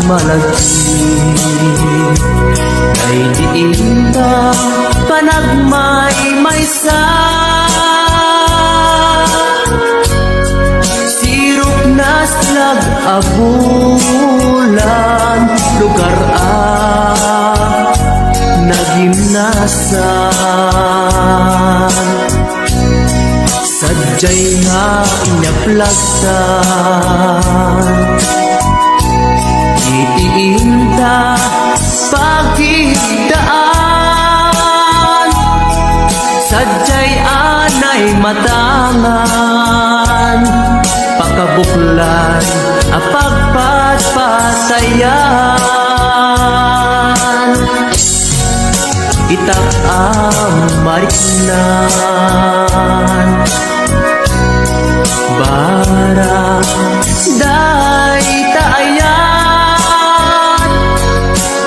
malagsi kay diin ta panagmay-maysa. Sirok na slag abulan lugar nagimnasan. Sadyay nga inyaplagtan itiinta pagkidaan. Sadyay anay matangan pakabuklan apagpatpatayan. Itak ang mariknan bara day taayan.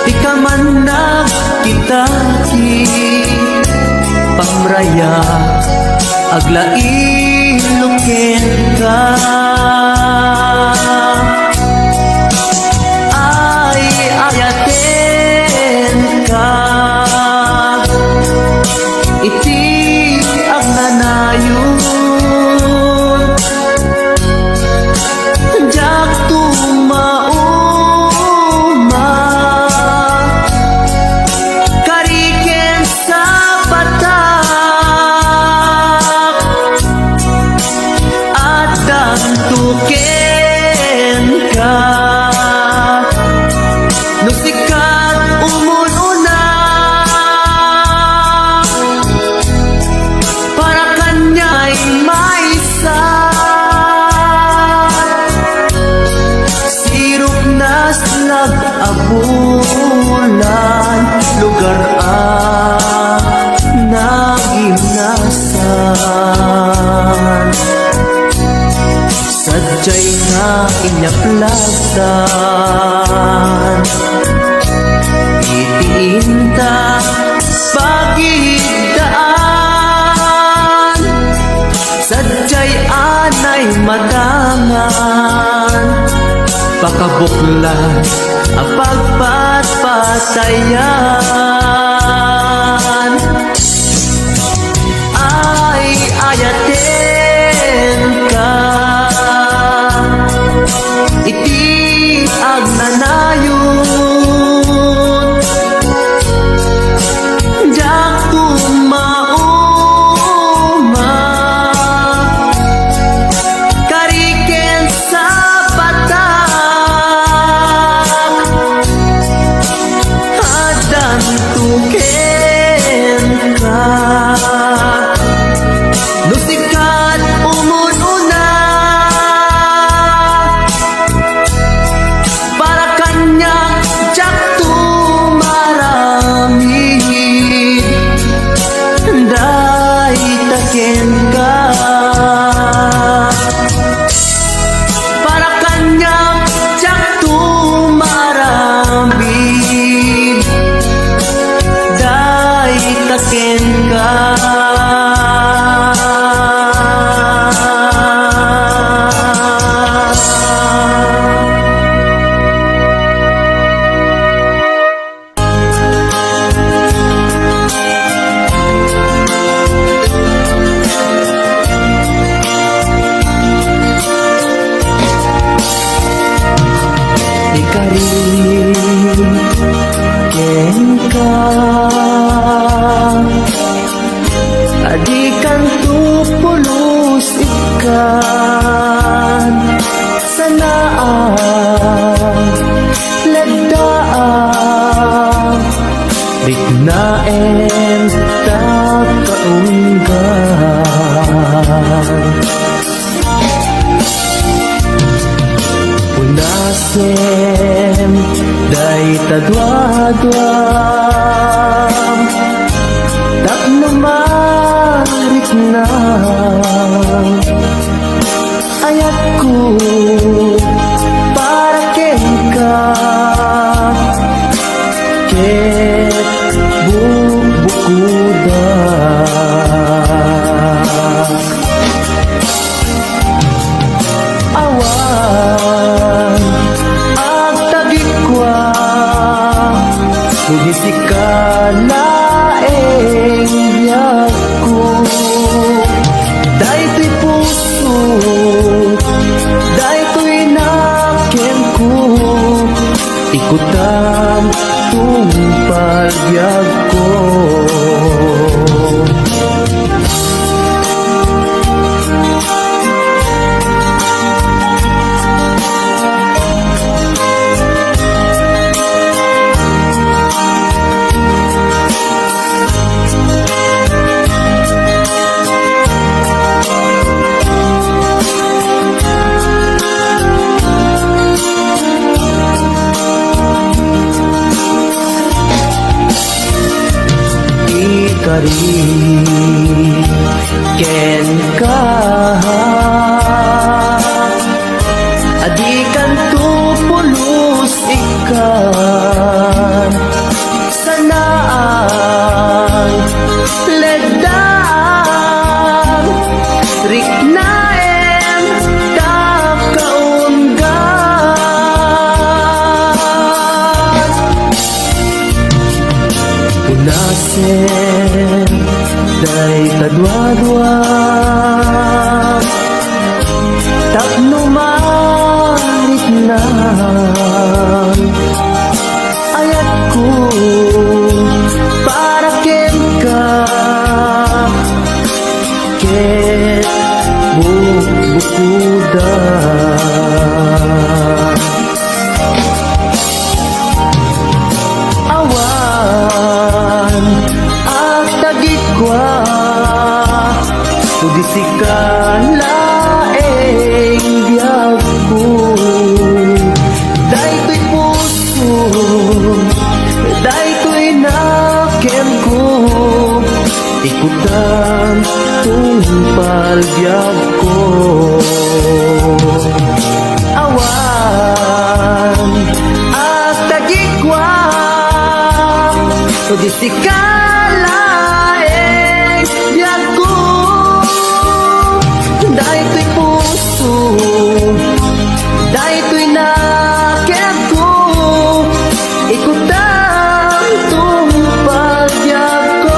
Ika man nagkitaki pamraya aglain lukin ka. Ay ayaten ka iti ang nanayon. Jak tumauma kariken sa patak at dantuken ka. Nusikat umununa para kanya'y maysa. Sirok na slag abulan lugar nagimnasan. Sadyay nga inyaplagtan itiinta pagidaan. Sadyay anay matangan pakabuklan apagpatpatayan. Ay ayaten ka iti agnanayon. Jak tumauma kariken sa patak at dantuken ka. Nusikat umununa para kanya jak tumaramid day taken ka. Para kanya jak tumaramid day taken ka. Ikarin ken ka adikan tupulos ikan sanaan lagdaan bignaen takaunggan. Unasem day tadwadwam tapno marit na ayat ko para ken ka ket bubukuda. Awan ang tagik ko si kalaeng biyag ko. Daytoy puso, daytoy naken ko, ikutan kung pagbiag ko. Kari ken ka adikan tu pulos ikan sanaan ledang riknaen kakaunggan unasen day kadwa-dwa tapno marit na ayat ko para ken ka ket bukuda awan at tagikwa di si kalaeng biyag ko. Daytoy puso, daytoy naken ko, ikutan kung palbiyag ko. Awan at tagikwa di si kalaeng biyag ko. Daytoy puso, daytoy naken ko, ikutan tong pagbiag ko.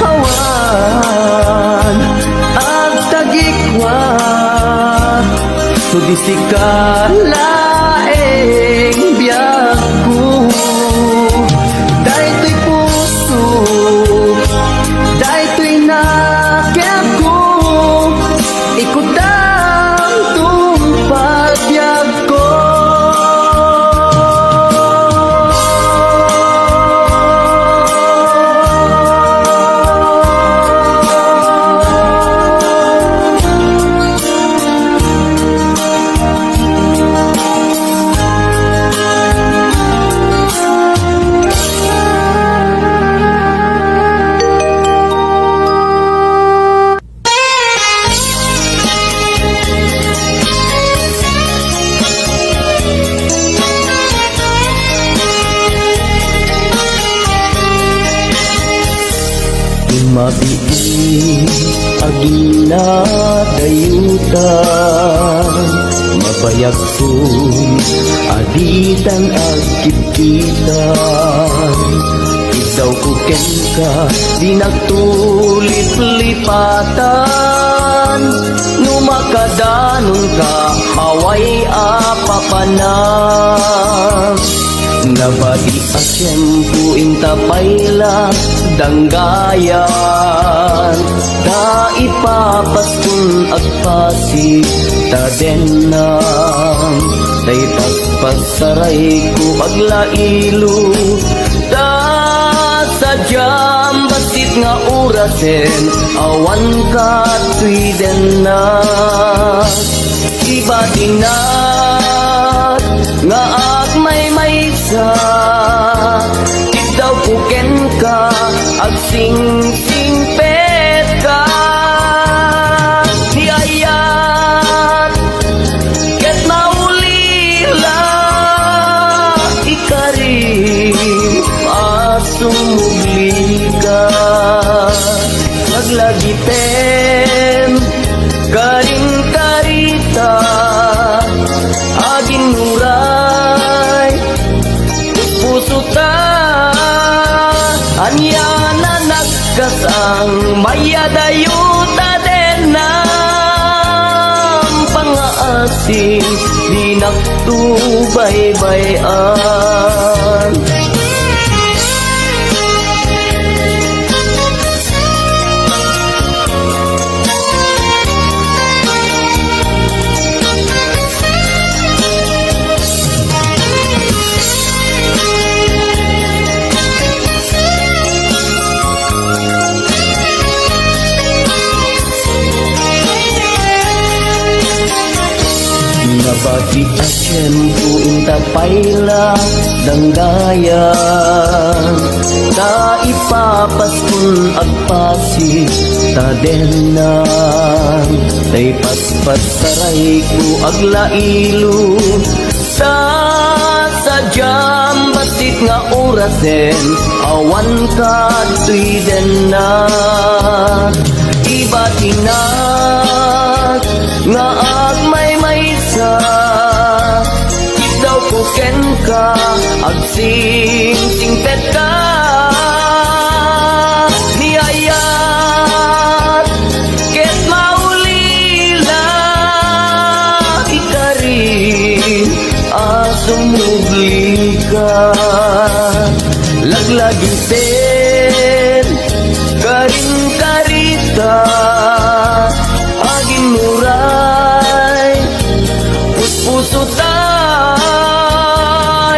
Awan at tagikwa di si kalaeng biyag ko. Daytoy puso, daytoy naken ko, ikutan tong pagbiag ko. Mabiin agila dayutan mabayag kun aditan agkipitan ikaw kuken ka di nagtulip-lipatan numakadanon ka away apapanan nabadi asyempu intapayla danggayan ta ipapaskun agpasi tadenang tay pagpagsaray ko aglailo ta sadyam basit nga urasen awan ka tuiden na iba dinat nga agmay sa ikaw kuken ka agsing-sing pet ka ni ayat ket maulila ikarim asumugli ka maglagitem karing karita nagtubaybayan. Nabati at tiyempo inta payla danggayan, ta ipapaskun agpasi ta denan, tay paspas saray ko aglailo ta sadyam basit nga orasen awan ka tuy denan. Ibatinat nga agmay maysa daw ko ken ka agsing-singpet ka niyayat ket maulila ikarin asumugli ka laglaging sen karin karita aging muray puspusutan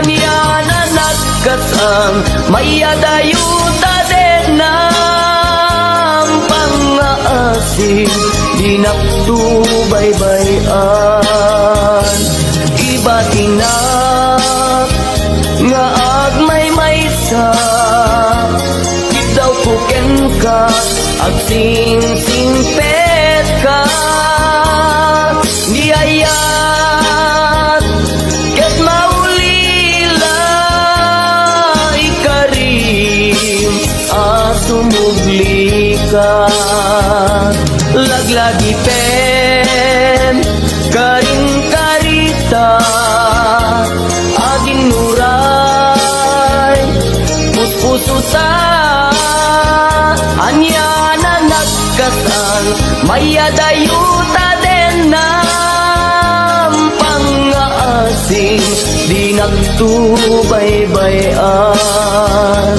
yana nagkasang mayadayuta din ng pangaasin di nagtubaybayan. Ibatinap nga agmay maysa daw kuken ka agsing-singpet ka niyayat ket maulila ikarim asumugli ka laglagi pen karing karita aging nuray puspusutan anya na nagkasal mayadayuta din ng pangaasin di nagtubaybayan.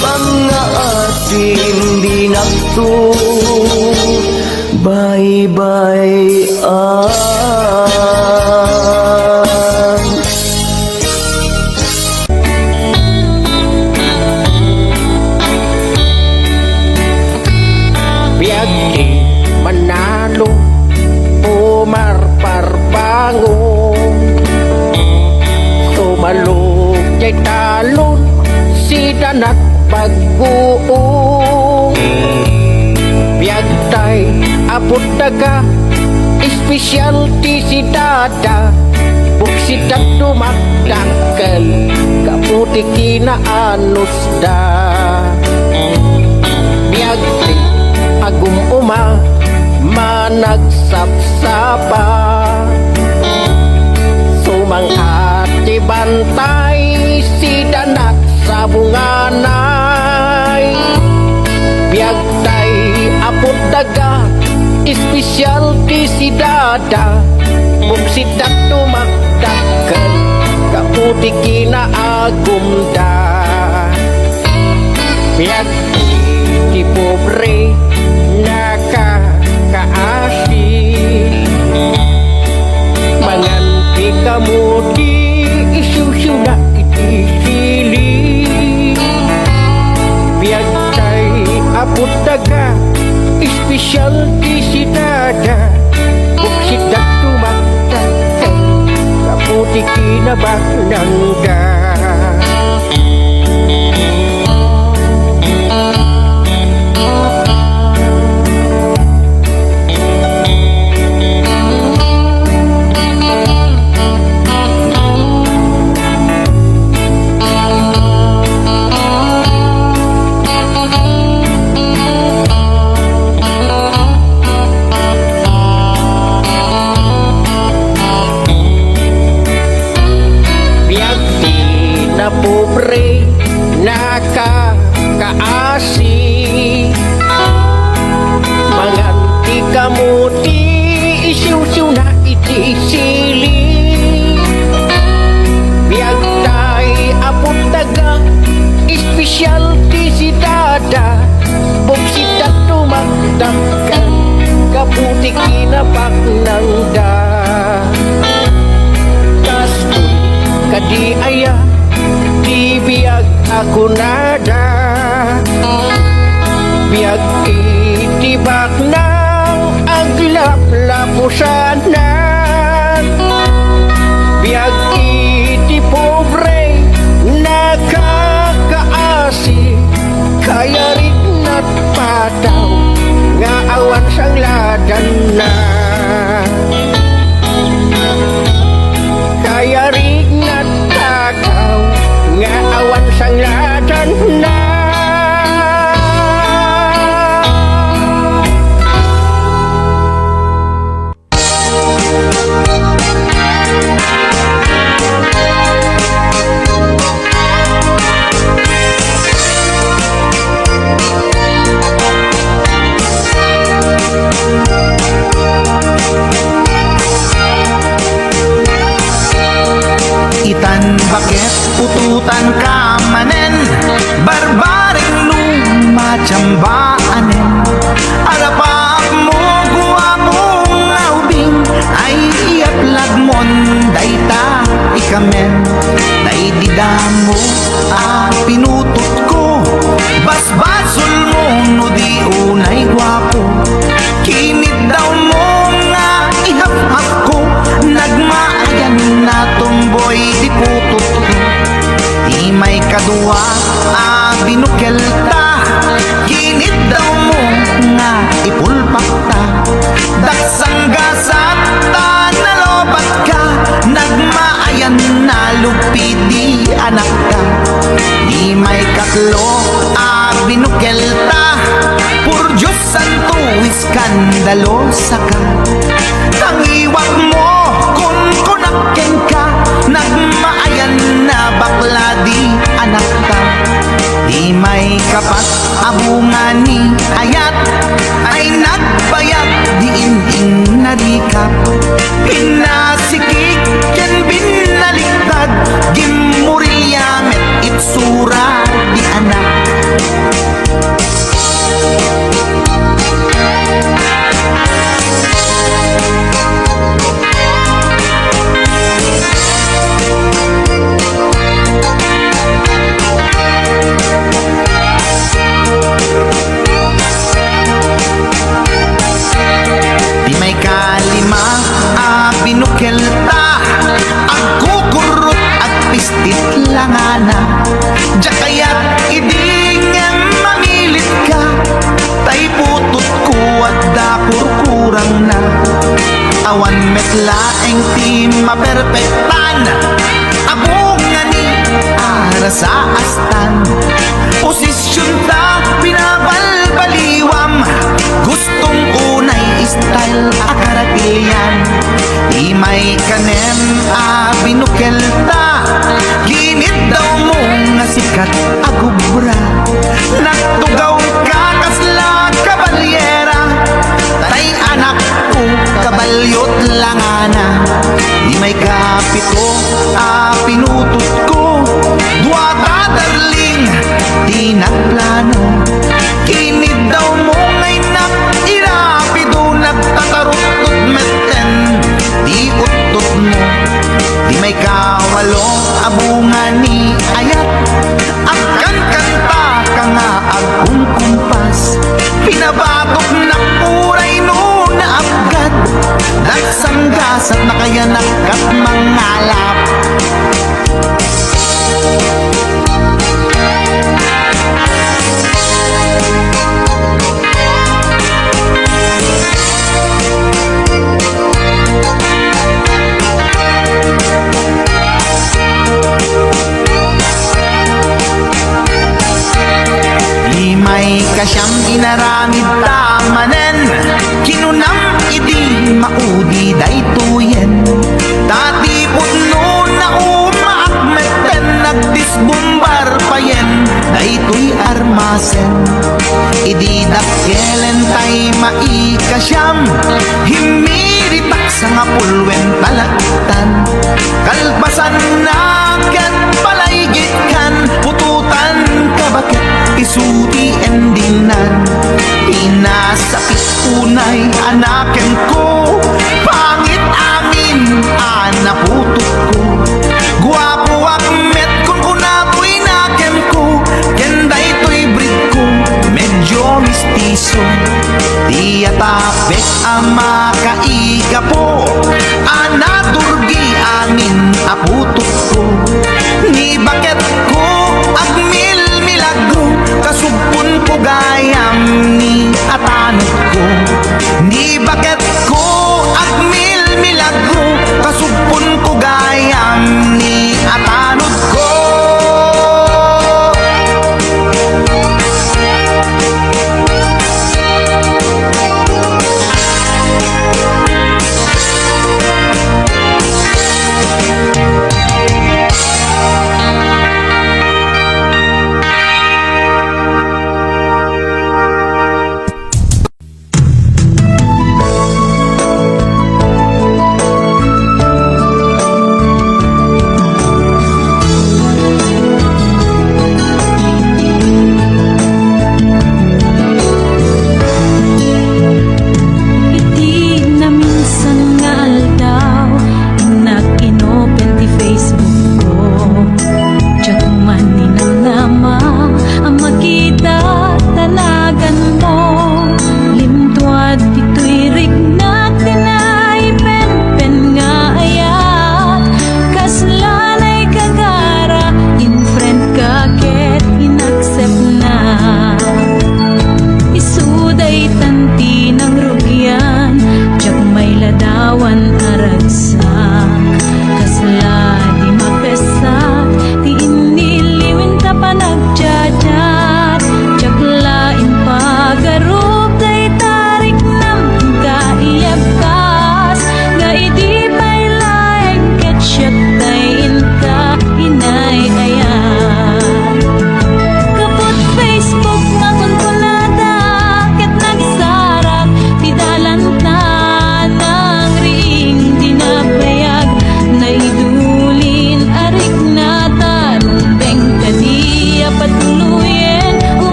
Pangaasin di nagtubaybayan. Biyagdi manalo Umar Parbango Tumalog jay talon si danak pagbuong Biyagtay apot daga espesyalty si dada buksidak dumakdakkel kaputi kinaanos da Biyagdi agum uma managsapsapa sumangati bantay si danak sa bunganay biyagtay apot daga espesyalty si dada bugsidak tumakdakan kaputi kinaagum da biyagti di pobre nakakaasi manganti kamu di isu-isu na itisili biyagtay apot daga espesyalty si dada buksidak tumakdakan kaputi kinabagnangga na pobre nakakaasi manganti kamuti isiw-siw na itisili di aya di biag ako nada biag itibak ng aglap-lapusanan biag iti pobre nakakaasi kaya rin at pataw nga awan sang ladan na kaya rin at pataw nga awan sang ladan na Itan bakit pututan ka manen barbaring lumachambaanen arapaak mo guwapong aubing ay iaplag mon dayta ikamen naidida mo pinutot ko basbasol mo no di unay guwapo kinid daw mo nga ihap-hap ko nagmaayan na tomboy di putot ko di may kadwa binukel ta kinid daw mo nga ipulpak ta daksang gasat ta nalobat ka nagmaayan na lupidi anak ka di may katlo binukel ta pur Diyos santo iskandalosa ka tangiwak mo kun kunakken ka nagmaayan na bakla di anak ka di may kapat abungani ayat ay nagbayag di ining narikap pinasikik ken binaliktad gimuriyamet itsura di anak binukel ta agkukurot at pistit langana jakayat idingem mamilit ka tay putot ko at dapur kurang na awan metlaeng ti maperpektan abungani ara sa astan posisyon ta pinabalbaliwam gustong unay style akaratilyan di may kanem binukel ta ginit daw mo nga sikat agubra nagtugaw ka kasla kabalyera tay anak ko kabalyot langana di may kapito pinutot ko duwata darling di nagplano kinid daw mo ngay irapido nagtatarot meten di utot mo di may kawalo abungani ayat akan kanta ka nga agkong kumpas pinabatok na puray no na abgad dagsanggasat na kaya nakat mangalap may kasyang inaramid tamanen kinunam idi maudi daytoyen tati putno na umaakmeten nagdisbumbar payen daytoy armasen idi dakkelen tay maikasyam himiritak sa nga pulwen talaktan kalpasan na ket palaygit kan pututan kabakit isuti endingnan pinasakit unay anaken ko pangit amin anaputok ko guwapo makaiga po anaturgi amin aputok ko ni baket ko agmil milagro kasupon ko gayam ni atanot ko ni baket ko agmil milagro kasupon ko gayam ni atanot ko.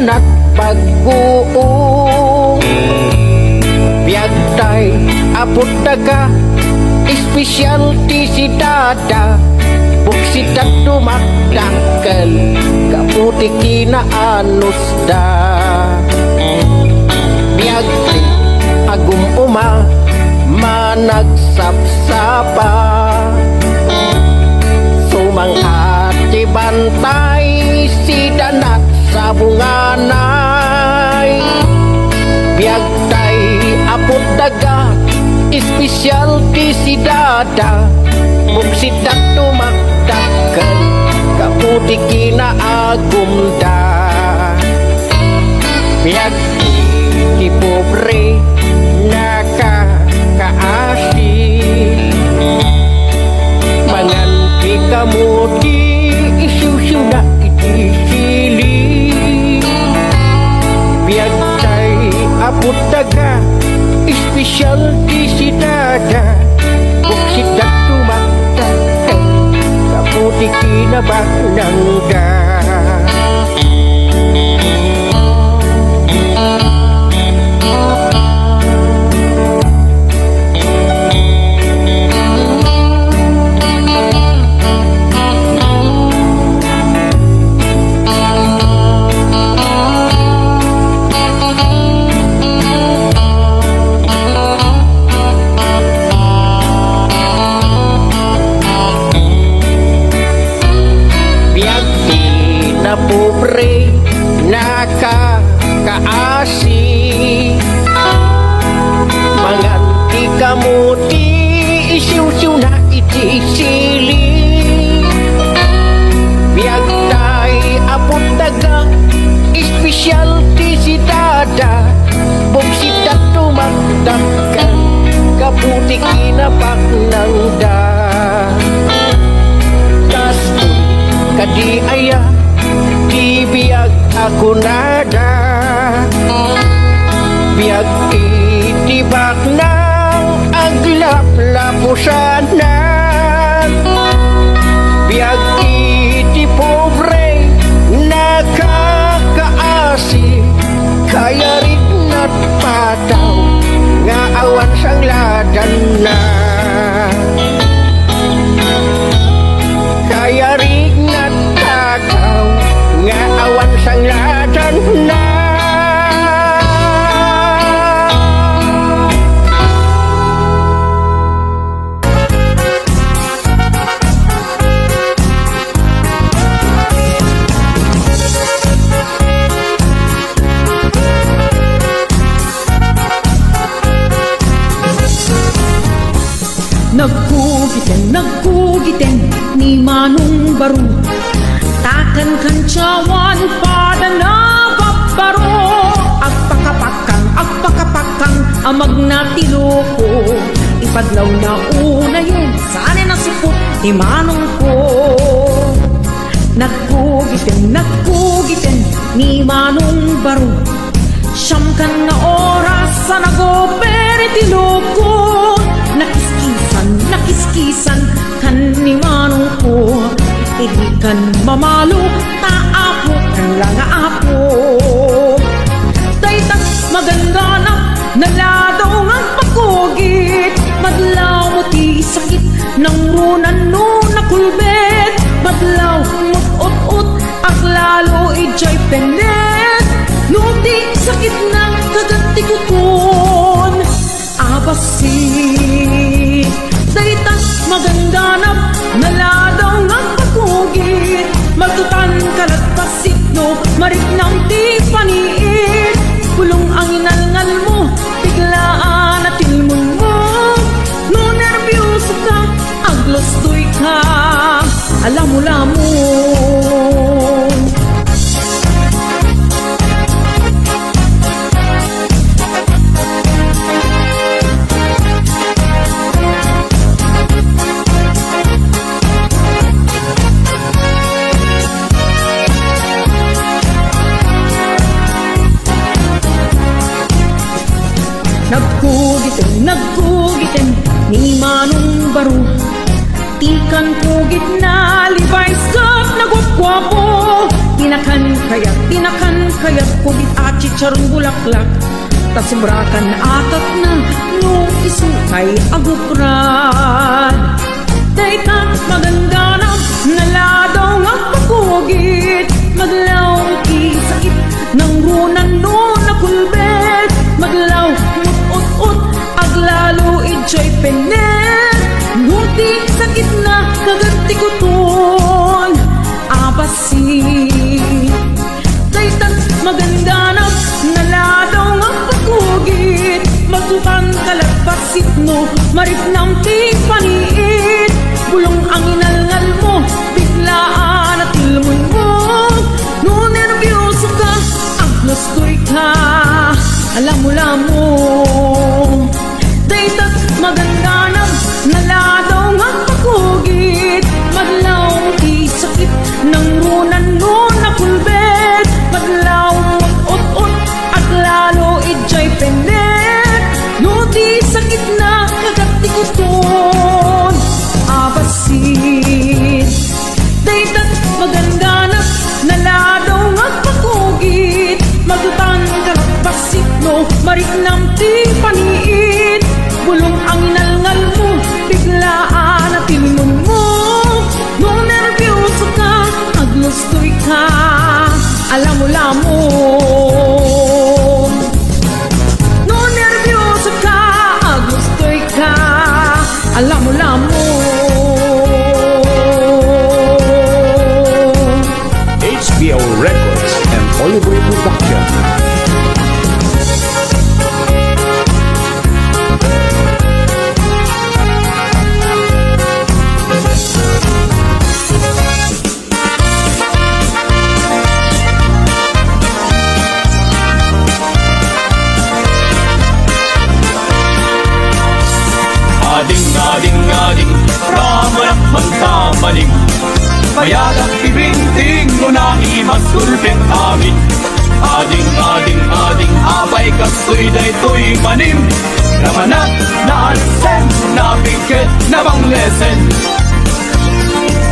anak pag-uong biyag tay apot daga espesyalty si dada buksit at tumakdangkel kaputi kinaanos da biyag ti agum uma managsapsapa sumang ati bantay si danak sa bunganay biyag tay apot daga espesyalty si dada buksit at tumakdangkel kaputi kinaagumda biyag ti pobre nakakaasi mangan ti kamuti isyusyu na iti sili biyag tay apot daga espesyalty si dada buksit at tumakdangkel kaputi kinabagnangda pobre nakakaasi mangan ti kamuti isiw-siw na iti sili biyag tay apot daga espesyalty si dada buksit at tumakdangkel kaputi kinabagnangda kastoy kadi aya di biyag ako nada biyag itibak ng aglap-lapusanan biyag iti pobre nakakaasi kaya rin at pataw nga awan sang ladan na kaya rin at takaw nga awan sang ladan na Nagkugiten ni Manong Baro takan kancawan pada nababaro agpakapakang amag na tiloko ipadlaw na una yun saan na supot ni Manong ko nagkugiten ni Manong Baro siyam kan na oras sa nagopere tiloko nakiskisan kan ni Manong ko hindi kan mamalo taapo kan lang apo daytas maganda na naladaw ng pagkugit madlaw mo ti sakit ng runan no nakulbet madlaw mut-ut-ut at lalo ijay penet luti sakit ng kagantikukon abasi daytas maganda na naladaw ng pagkugit matutan kalagpasit no marit ng ti paniit pulong ang inalngal mo biglaan at ilmon mo no nervyoso ka aglostoy ka alam mo Nagkugiten ni Manong Baro tikan kugit na libay skap nagwapwapo tinakan kayat kubit at chicharon bulaklak. Tasimbrakan atat na no isu kay agukran. Daytan maganda na naladaw nga pagkugit. Maglaw sakit ng runan no nakulbet. Maglaw mut-ut-ut aglalo ijay penet. Nguti sakit na kaganti ko ton abasin. Daytan maganda na naladaw nga pagkugit. Magsukan kalagpasit no marip ng paniit. Bulong ang inalngal mo biglaan at ilmoy mo. No nervyoso ka agnostoy ka alam mo Daytan maganda na naladaw nga pagkugit. Maglaw sakit ng runan no nakulbet. Maglaw ut-ut at lalo ijay penet. No di sakit na nagatikiton abasin. Daytan maganda na naladaw nga pagkugit. Magutan kalagpasit no marik ng paniit. Bulong ang inalngal mo biglaan at ilmon mo. No nervyoso ka agnostoy ka alam mo no nervyoso ka agnostoy ka alam mo HBO Records and Oliver Production. Ading, ramanak mantamaning. Mayadak ibinting mo na imasulpit amin. Ading, abay kasoy daytoy manim. Ramanak na alsen, na bigit na bang lesen.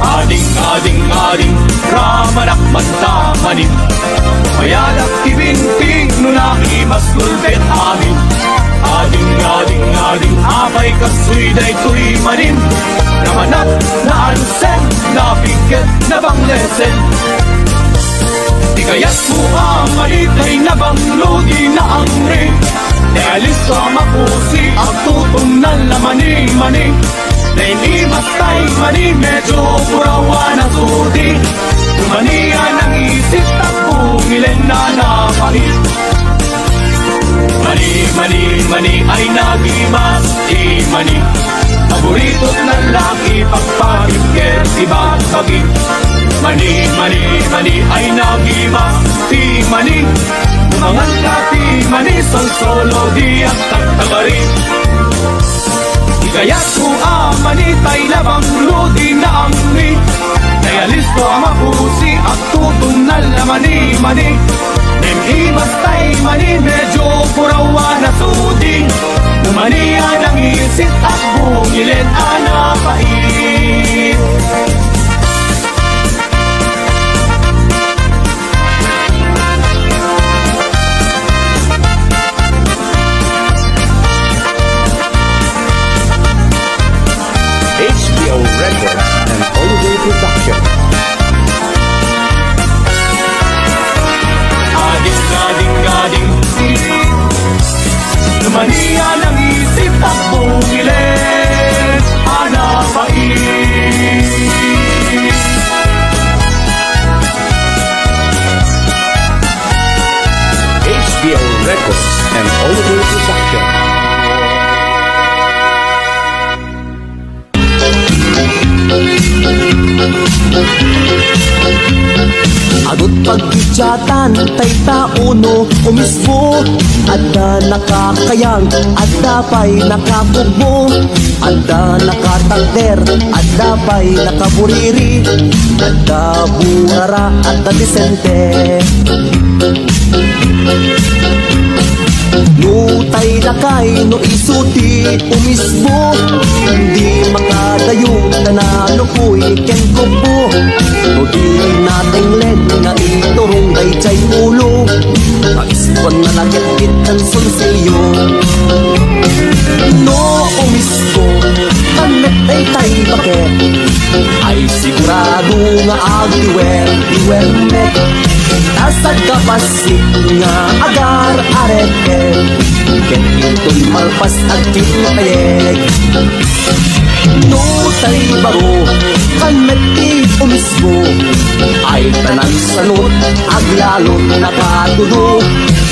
Ading, ramanak mantamaning. Mayadak ibinting mo na imasulpit amin. Ading, abay kasoy daytoy manim. Ramanak na alsen, na bigit na bang lesen. Di kaya't mo ang malitay na banglodi na ang ring. Di alis ka mapusi ang tutong na lamani-mani. Na hindi mastay mani medyo purawan at sudi. Tumanian ang isip at bumilin na napahit. Mani ay nagimas mani. Paborito't lalaki pagpapikir si Bagpagi. Mani ay nagimas mani. Umangal kati mani son solo di at tagtagari. Ikaya't ko mani tay labang lodi na angri. Kaya listo mapusi at tutong na lamani-mani. Nemimas tay mani medyo purawan na sudi. Umanihan ang isit at bungilin anapait. HBO Records and Oliver Production. Ading, lumanihan ang isip at bumilin anapait. HBO Records and Oliver Production. Agot pagkityatan tay tauno umisbo. Adda nakakayang, adda pa'y nakakugbo. Adda nakatagder, adda pa'y nakaburiri. Adda burara, adda disente. Nutay lakay no isuti umisbo. Hindi makadayo na nalupoy ken kubo. O di nating len nga tay bakit ay sigurado nga agdiwer met tasad kapasik nga agar arete ket intoy malpas at kinapayeg no tay baro kan meti umismo ay tanan sanot aglalot nakatudo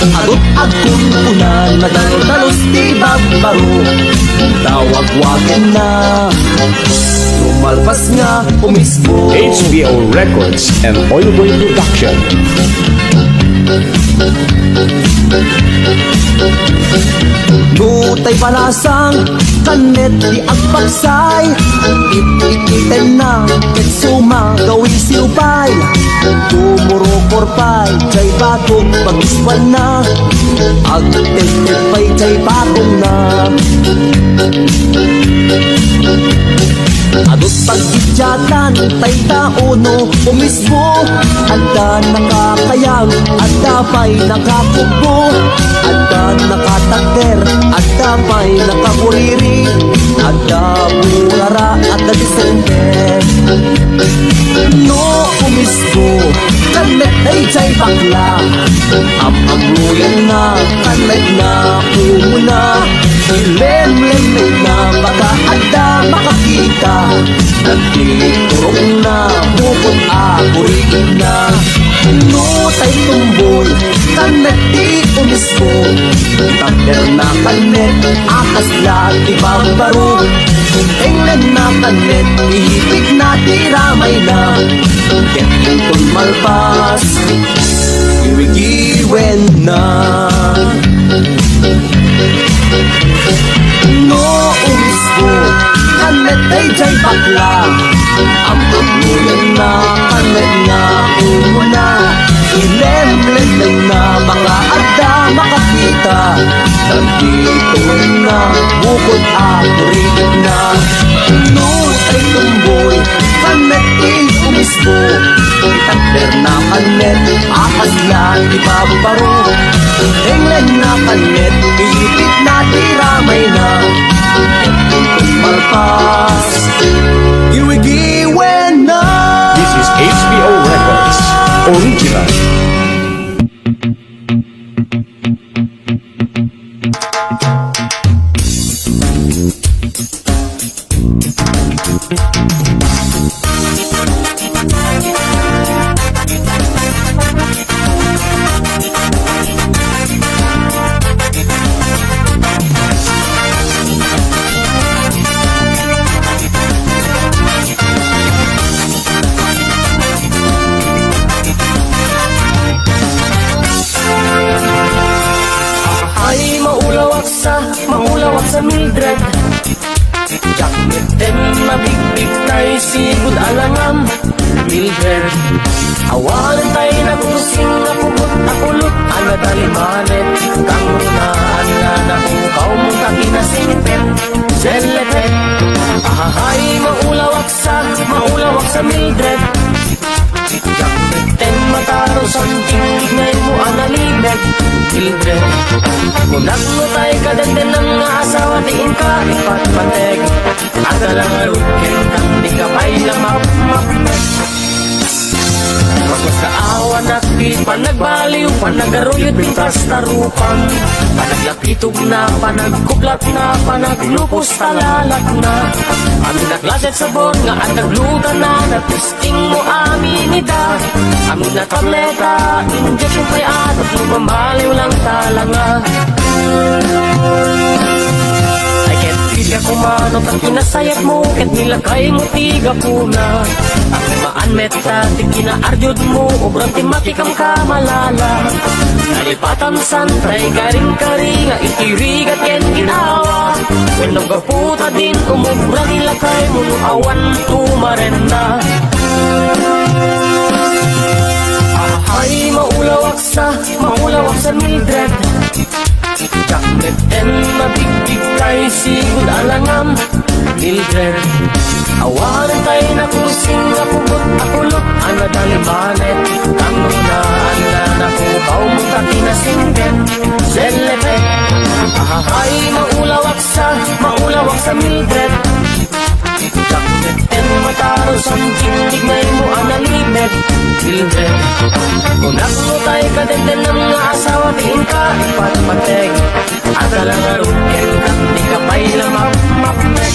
agot agkun unan nadal-dalos di bagbaro tawag-wagin na lumalpas nga umismo HBO Records and Oilboy Production. Nutay palasang kanet di agpaksay It-ititen na ket suma gawin siupay Tumuro-korpay chay batong pagiswan na Agteg-tegpay chay batong na Adot pagkidyatan tay taono umismo Adda nakakayang, adda pa'y nakakubo Adda nakataker, adda pa'y nakakuriri Adda burara, adda disente No umismo, kanmet ay chay bakla Am-amluyan na, kanmet na kumuna Ilem-lem na baka adda makakita Nagtiturong na bukod akuriin na No tay tumboy kanet di umismo Taper na kanet akas lahat ibabaro Englen na kanet ihipig na tiramay na Ket intong malpas iwigiwen na No umismo kanet ay jay bakla Ang-amuyan na kanet na umuna Ilem-lem na baka adda makakita Nagtituon na bukod akuriin na No ay tumboy kanet ay umismo Taper na kanet akas yan ibabaro Englen na kanet ihipit na tiramay na Itong malpas iwigiwen na This is HBO Records Original. Maulawak sa Mildred Jacket ten mabigbig tay sigud alangam Mildred awalan tay nagusing napugot akulot ana dalimanet kangunaan nga nakukaw mo takinasingpen Zelepet ahahay maulawak sa Mildred Jacket ten matalo something ngay mo analibet Mildred Kunang mo tayo kadanden ng asawa tiin ka ipatpateg At alang alukin kang di ka pa'y lamap-map Mas kaawa nakit panagbaliw panagaruyot pintas tarupan Panaglapitog na panagkuplat na panaglupos talalak na Amin naglaset sabon nga at naglutan na Natisting mo aminida Amin na tableta injection pa'y atot lumamaliw lang talanga I can't feel ka kumanot ang kinasayat mo Ket nilakay mo tiga puna Ang maanmet ta ti kinaaryod mo Obrang timatikam ka malala Nalipatan santray karing-karing Nga itirigat ken ginawa When nagaputa din umubra nilakay mo Awan tumarenda Ay maulawak sa Mildred Jacket and mabigbig tay sigud alangam Mildred awalan tay nakusing napugot akulot ana dalimanet kangunaan na nakukaw mo takinasingken Zelepet ahahay maulawak sa Mildred Mildred. Kung nakutay ka din ng mga asawa, tingin ka ipatmateg. At alang arukin ka, di ka pa'y lamap-mapnek.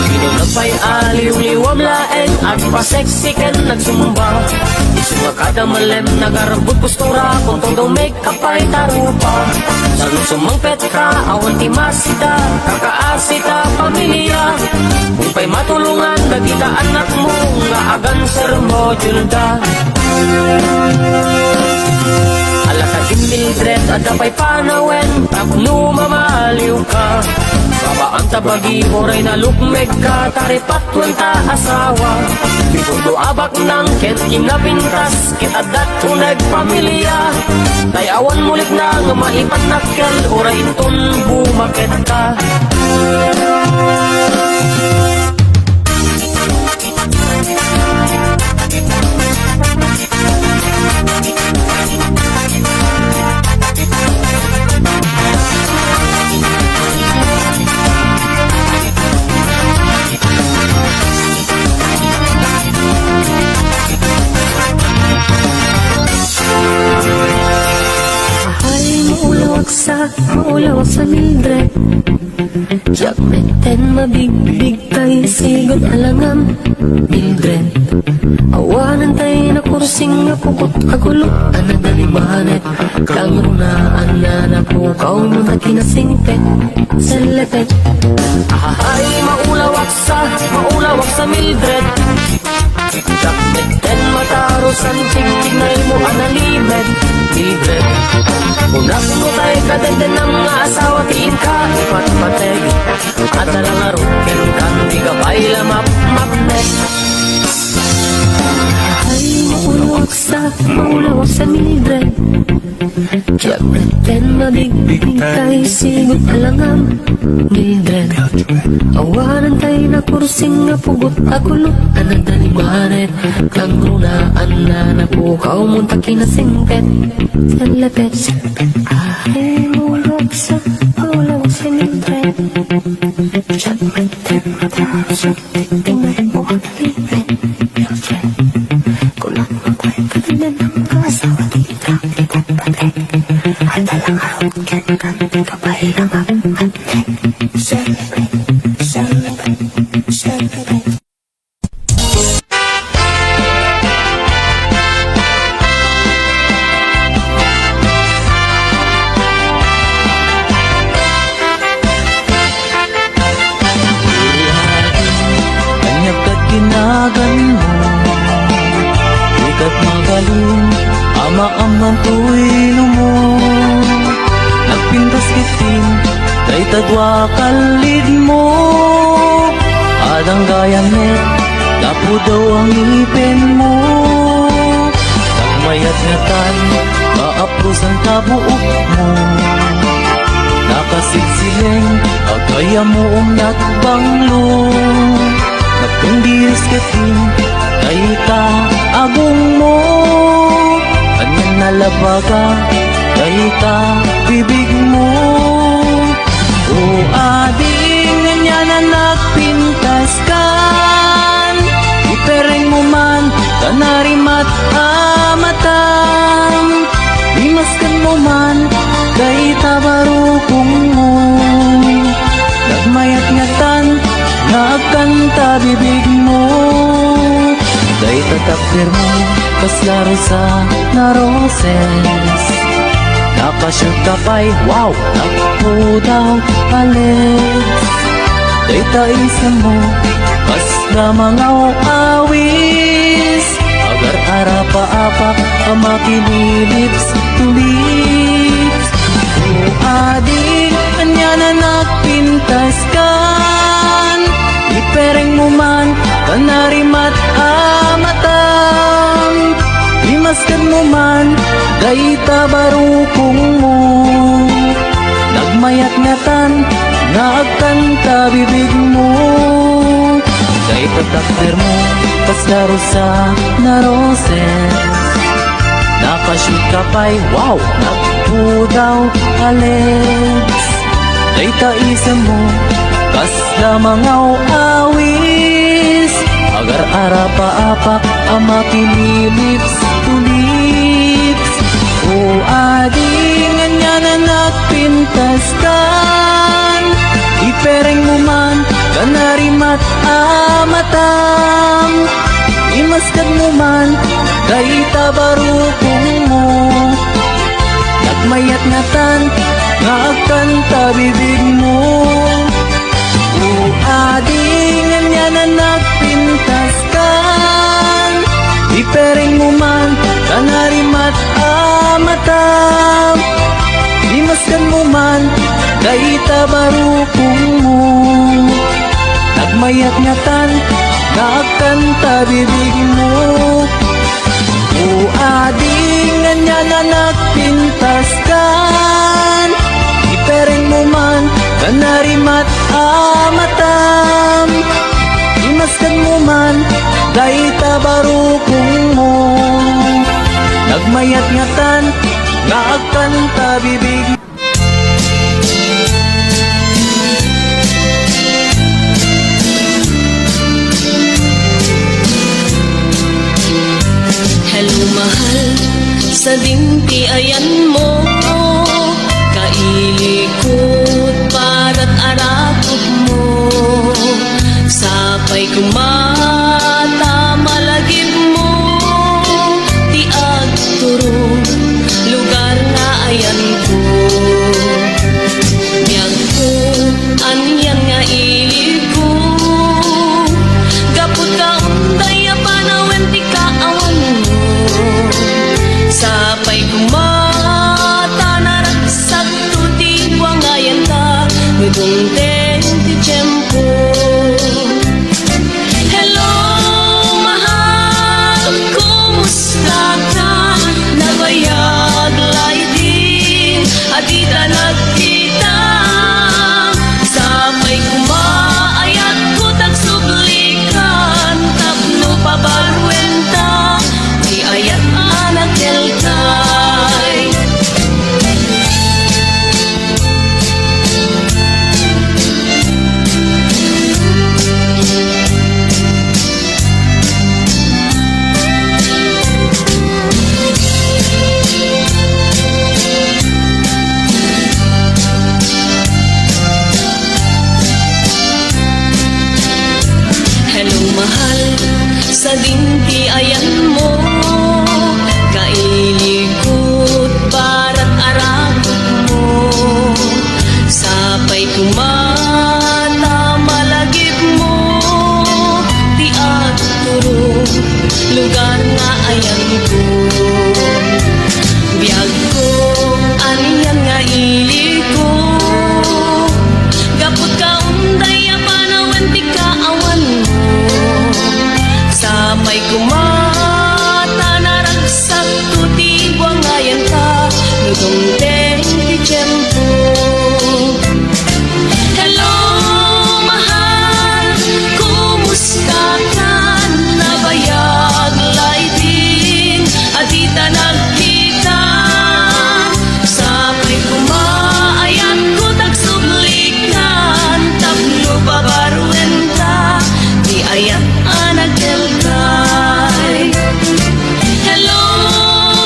Pinunapay aliw-liwam laeng at pa-sexy ken nagsumba. Isunga kada malem nagarabot postura kung todo make kapay tarupa. Salong sumangpet ka awan ti masita kakaasita pamilya. Kung pa'y matulungan dagita anak mo nga agan sermo julda. Alaka din Mildred at apay panawen tapos lumamaliw ka. Babaan tabagi oray na lukmeg ka taripat wanta asawa. Bikundo abak ng ket kinapintas ket adat uneg pamilya. Tayawan mulit na nga maipat nakkel oray ton bumaket ka. Maulaw sa Mildred Jack meten mabigbig kay sigon alangam Mildred awanan tayo na kursing nga pukot kagulo anad alimanet kang runaan na napukaw mo na kinasingpet sa lepet. Ay maulawak sa Mildred. Jack meten matarosan tingtingay mo analimed Mildred. Unak mo tayo kadenden ng mga asawa tiin ka ipatmateg. At alang arukin kang di ka pa'y lamap-mapnek. Ay maulawak sa Mildred Jack meten mabigbig kay sigot alangam Mildred awanan tayo na kursing nga pugot agulo anad alimanet kang runaan na napukaw mo ta kinasingpet sa lepet. Ay maulawak sa Mildred Jack meten matarosan tingtingay mo analimed Mildred kulang mo tayo kadenden ng mga asawa tingin ka ipatmateg. At alang arukin kang di ka pa'y lamap-mapnek. Celebrate, celebrate, celebrate. Kanyag kat kinagan mo ikat magaling ama-amang tuwino mo nagpintas kitin kay tadwa kalid mo adang gayamet lapo daw ang ipin mo nagmayat nga tan maapros ang tabuok mo nakasilsileng agaya mo nagbanglo nagpindiris kitin kay ta agong mo kanyan nalabaga kay ta bibig mo o ading ganyan na nagpintas kan ipereng mo man kanarimat amatan imaskan mo man kay tabarukong mo nagmayat ngatan nagkanta bibig mo kay tatakder mo kaslaro sa naroses nakashoot ka pa'y wow nakpo daw palets kay taisa mo kasla mga awis agar arapa-apak kamakililips to lips o ading kanya na nagpintas kan ipereng mo man kanarimat amatan imaskan mo man kay tabarukong mo nagmayat ngatan nagkanta bibig mo kay tatakder mo kaslaro sa naroses nakashoot ka pa'y wow nagpudaw alets kay taisa mo kasla mga awis agar arapa-apa ama lips to lips. O ading anya na nagpintaskan, ipereng mo man kanarimat amatam, imaskad mo man kay tabarukong mo, nagmayat ngatan nga agkanta bibig mo. O ading anya na nagpintaskan, ipereng mo man kanarimat amatam, imaskan mo man kay tabarukong mo, nagmayat ngatan nga agkanta bibig mo. O ading anya na nagpintaskan, ipereng mo man kanarimat amatam, imaskan mo man kay tabarukong mo, nagmayat ngatan nga agkanta bibig mo. Hello mahal, sa dimpi ayan mo, kailikot para't arakot mo, sapay kumata malagip mo, ti agturo lugar nga ayan ko, biyag ko anyan nga iliko, gapot ka unday apanawen ti kaawan mo, sapay kumata naraksak tuti wangayan ta, nudong ten ti tiyempo. Hello mahal, kumusta ka? Nabayag laydin, adita nagkita, sapay kumaayat ko tagsublikan, tapno pabalwenta, di ayat anak kelkay. Hello mahal, sa dimpi ayan mo, kailikot para't arakot mo, sapay kumata malagip mo, di agturo lugar nga ayan ko, biyag ko anyan nga iliko, gapot ka unday apanawen ti kaawan mo, sapay kumata naraksak tuti wangayan ka, nudong ten ti tiyempo. Hello mahal, kumusta ka? Nabayag laydin, adita nagkita, sapay kumaayat ko tagsublikan, tapno babarwenta, di ayat anak kelkay. Hello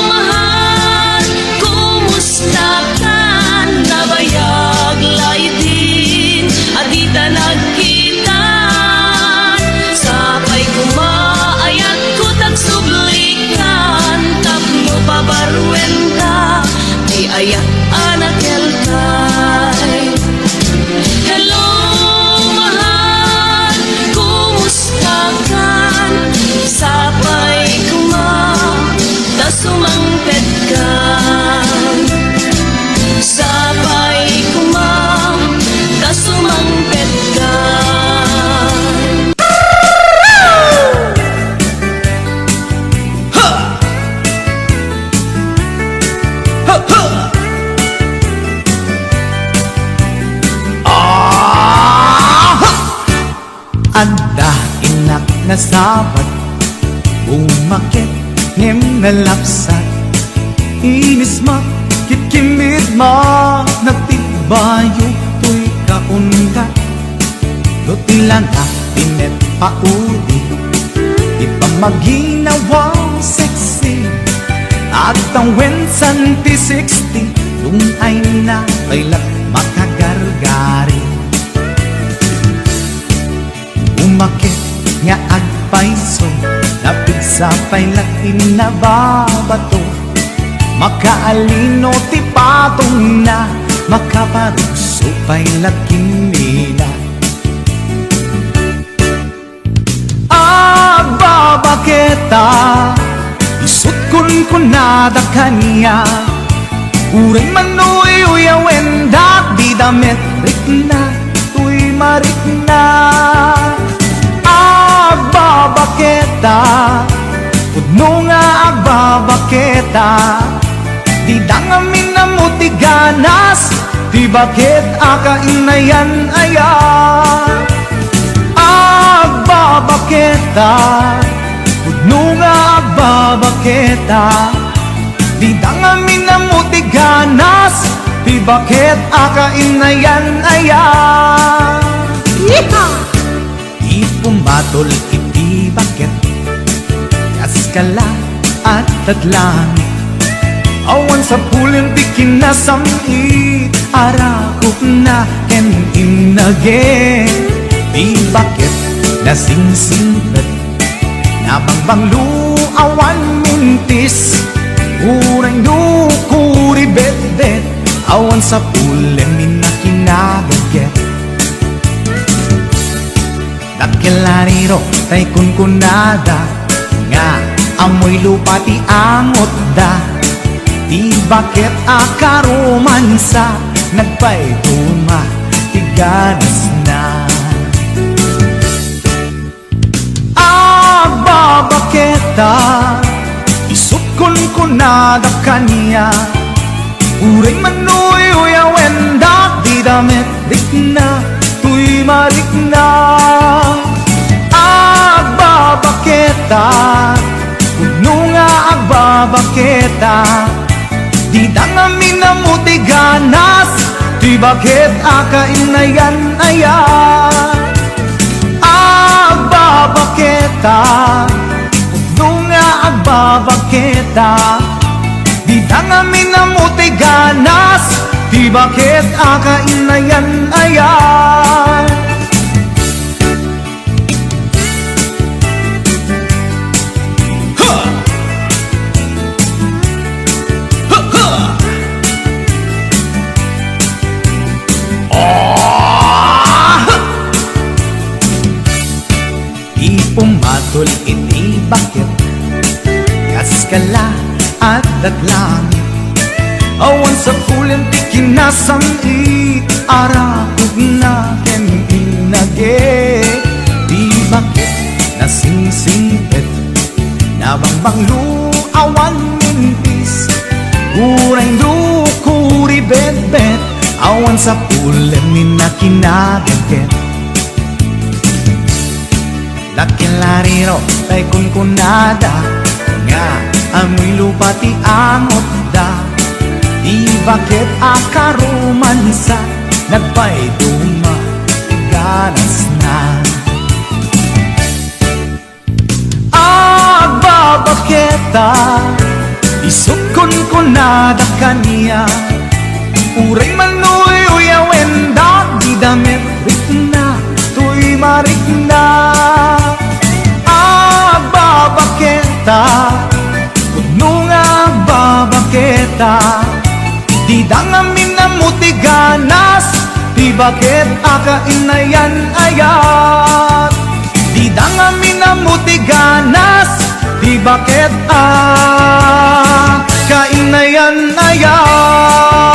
mahal, kumusta ka? Nabayag laydin, adita nagkita, sapay kumaayat ko tagsublikan, tapno pabarwenta, di ayat anak kelkay. Hello mahal, kumusta ka? Sapay kumata sumangpet ka, sapay kumata sumangpet ka. Anda inak na sabat, umakit ngem nalapsat, inis makit kimit ma, nagtibayo to'y kaundat, do tila na pinet paudi, maginawang sexy at ang wensan ti 60 yung ay na kailat makagargari. Umakit nga agpaiso napigsa pailatin na babato, makaalino ti patong na makaparuso pailatin nila. Agbabaketa isut kun nada kanya, uray manoy uyawen dat di damit rikna tuy marikna. Agbabaketa pudno nga agbabaketa, di dangamin na muti ganas, di bakit akainayan aya. Agbabaketa pudno nga agbabaketa, di dangamin na muti ganas, di bakit akainayan aya. Di pumatol iti bakit kaskala at tadlangit, awan sa pulim di kinasamit, arakop na ken inage. Di bakit nasingsingpet nabangbang luawan mintis, uray nukuri bet-bet, awan sa pulim minakinagaget. Nakilariro tay kunkunada nga amoy lupa ti angot da, di bakit akaromansa nagpaituma ti ganas na. Agbabaketa isut kunkunada kanya, uray manoy uyawen da di damit rikna tuy marikna. Agbabaketa pudno nga agbabaketa, di dangamin na muti ganas, di bakit akainayan aya. Agbabaketa pudno nga agbabaketa, di dangamin na muti ganas, di bakit akainayan aya. Pumatol iti bakit kaskala at datlangit, awan sa pulim ti kinasamit, arakog na ken inage. Di bakit nasingsingpet nabangbang luawan mintis, uray dukuri bet-bet, awan sa pulim minakinagaget. Nakilariro tay kunkunada nga amoy lupa ti angot da, di bakit akaromansa nagpaiduma ganas na. Agbabaketa isut kunkunada kanya, uray manoy uyawen da di damit rikna tuy marikna. Agbabaketa pudno nga agbabaketa, di dangamin na muti ganas, di bakit akainayan ayat. Di dangamin na muti ganas, di bakit akainayan ayat.